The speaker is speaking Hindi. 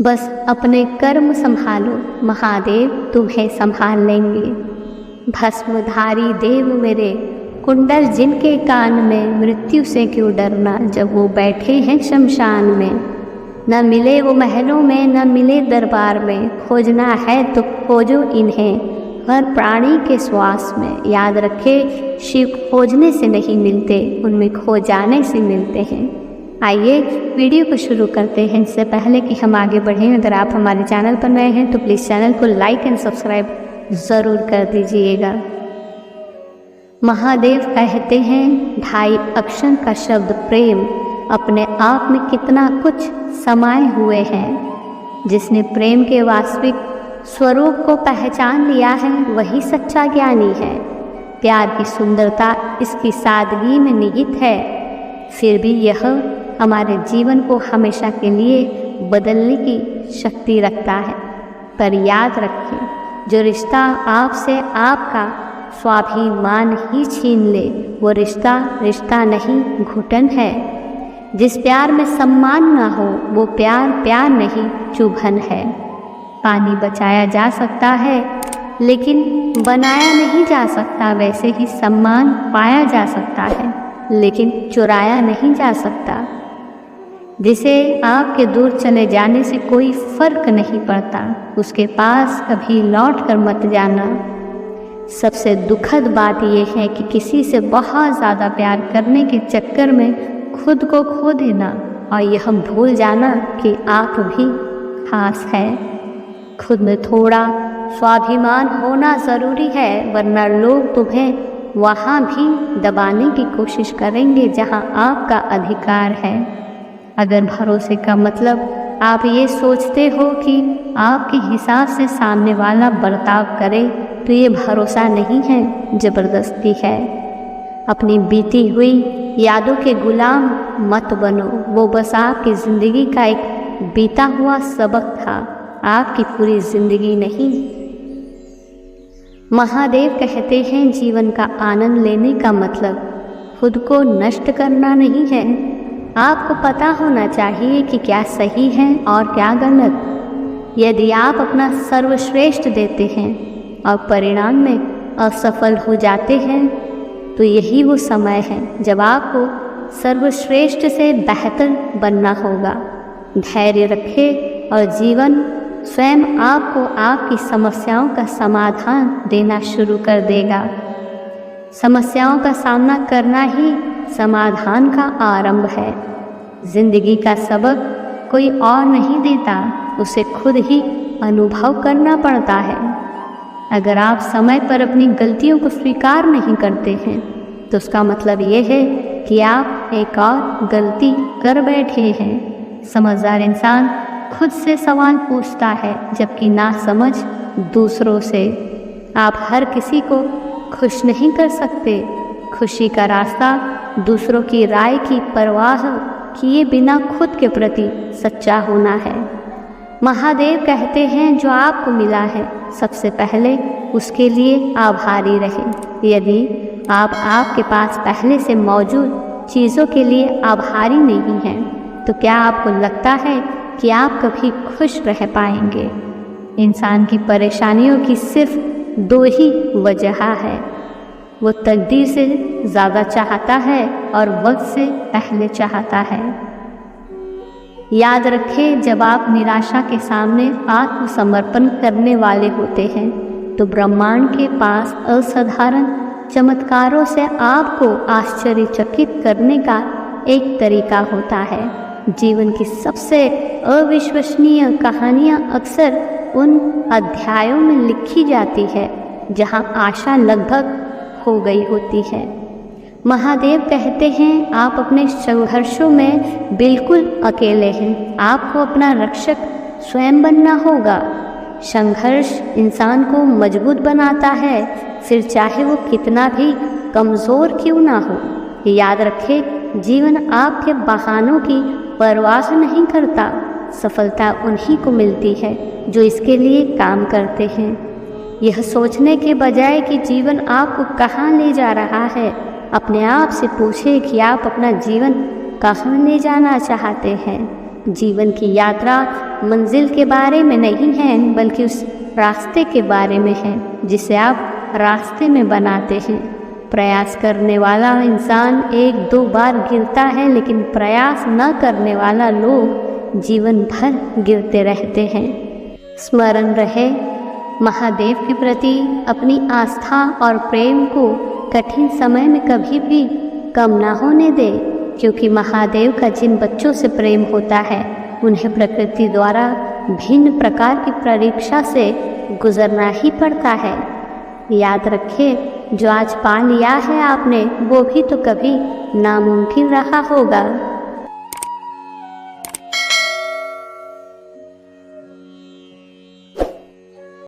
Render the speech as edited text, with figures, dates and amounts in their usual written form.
बस अपने कर्म संभालो, महादेव तुम्हें संभाल लेंगे। भस्मधारी देव मेरे, कुंडल जिनके कान में, मृत्यु से क्यों डरना जब वो बैठे हैं शमशान में। न मिले वो महलों में, न मिले दरबार में, खोजना है तो खोजो इन्हें हर प्राणी के श्वास में। याद रखे शिव खोजने से नहीं मिलते, उनमें खो जाने से मिलते हैं। आइए वीडियो को शुरू करते हैं। इससे पहले कि हम आगे बढ़ें, अगर आप हमारे चैनल पर नए हैं तो प्लीज़ चैनल को लाइक एंड सब्सक्राइब ज़रूर कर दीजिएगा। महादेव कहते हैं 2.5 अक्षर का शब्द प्रेम अपने आप में कितना कुछ समाये हुए हैं। जिसने प्रेम के वास्तविक स्वरूप को पहचान लिया है वही सच्चा ज्ञानी है। प्यार की सुंदरता इसकी सादगी में निहित है। फिर भी यह हमारे जीवन को हमेशा के लिए बदलने की शक्ति रखता है। पर याद रखें, जो रिश्ता आपसे आपका स्वाभिमान ही छीन ले वो रिश्ता नहीं, घुटन है। जिस प्यार में सम्मान ना हो वो प्यार नहीं, चुभन है। पानी बचाया जा सकता है लेकिन बनाया नहीं जा सकता। वैसे ही सम्मान पाया जा सकता है लेकिन चुराया नहीं जा सकता। जिसे आपके दूर चले जाने से कोई फर्क नहीं पड़ता, उसके पास कभी लौट कर मत जाना। सबसे दुखद बात यह है कि किसी से बहुत ज़्यादा प्यार करने के चक्कर में खुद को खो देना और यह भूल जाना कि आप भी खास हैं। खुद में थोड़ा स्वाभिमान होना ज़रूरी है, वरना लोग तुम्हें वहाँ भी दबाने की कोशिश करेंगे जहाँ आपका अधिकार है। अगर भरोसे का मतलब आप ये सोचते हो कि आपके हिसाब से सामने वाला बर्ताव करे तो ये भरोसा नहीं है, ज़बरदस्ती है। अपनी बीती हुई यादों के गुलाम मत बनो, वो बस आपकी ज़िंदगी का एक बीता हुआ सबक था, आपकी पूरी ज़िंदगी नहीं। महादेव कहते हैं जीवन का आनंद लेने का मतलब खुद को नष्ट करना नहीं है। आपको पता होना चाहिए कि क्या सही है और क्या गलत। यदि आप अपना सर्वश्रेष्ठ देते हैं और परिणाम में असफल हो जाते हैं तो यही वो समय है जब आपको सर्वश्रेष्ठ से बेहतर बनना होगा। धैर्य रखें और जीवन स्वयं आपको आपकी समस्याओं का समाधान देना शुरू कर देगा। समस्याओं का सामना करना ही समाधान का आरंभ है। जिंदगी का सबक कोई और नहीं देता, उसे खुद ही अनुभव करना पड़ता है। अगर आप समय पर अपनी गलतियों को स्वीकार नहीं करते हैं तो उसका मतलब ये है कि आप एक और गलती कर बैठे हैं। समझदार इंसान खुद से सवाल पूछता है जबकि नासमझ दूसरों से। आप हर किसी को खुश नहीं कर सकते। खुशी का रास्ता दूसरों की राय की परवाह किए बिना खुद के प्रति सच्चा होना है। महादेव कहते हैं जो आपको मिला है सबसे पहले उसके लिए आभारी रहें। यदि आप आपके पास पहले से मौजूद चीज़ों के लिए आभारी नहीं हैं तो क्या आपको लगता है कि आप कभी खुश रह पाएंगे? इंसान की परेशानियों की सिर्फ 2 ही वजह है, वो तकदीर से ज़्यादा चाहता है और वक्त से पहले चाहता है। याद रखें, जब आप निराशा के सामने आत्मसमर्पण करने वाले होते हैं तो ब्रह्मांड के पास असाधारण चमत्कारों से आपको आश्चर्यचकित करने का एक तरीका होता है। जीवन की सबसे अविश्वसनीय कहानियाँ अक्सर उन अध्यायों में लिखी जाती है जहाँ आशा लगभग हो गई होती है। महादेव कहते हैं आप अपने संघर्षों में बिल्कुल अकेले हैं। आपको अपना रक्षक स्वयं बनना होगा। संघर्ष इंसान को मजबूत बनाता है, फिर चाहे वो कितना भी कमज़ोर क्यों ना हो। याद रखें, जीवन आपके बहानों की परवाह नहीं करता। सफलता उन्हीं को मिलती है जो इसके लिए काम करते हैं। यह सोचने के बजाय कि जीवन आपको कहाँ ले जा रहा है, अपने आप से पूछें कि आप अपना जीवन कहाँ ले जाना चाहते हैं। जीवन की यात्रा मंजिल के बारे में नहीं है, बल्कि उस रास्ते के बारे में है जिसे आप रास्ते में बनाते हैं। प्रयास करने वाला इंसान 1-2 बार गिरता है, लेकिन प्रयास न करने वाला लोग जीवन भर गिरते रहते हैं। स्मरण रहे, महादेव के प्रति अपनी आस्था और प्रेम को कठिन समय में कभी भी कम ना होने दे, क्योंकि महादेव का जिन बच्चों से प्रेम होता है उन्हें प्रकृति द्वारा भिन्न प्रकार की परीक्षा से गुजरना ही पड़ता है। याद रखें, जो आज पा लिया है आपने वो भी तो कभी नामुमकिन रहा होगा।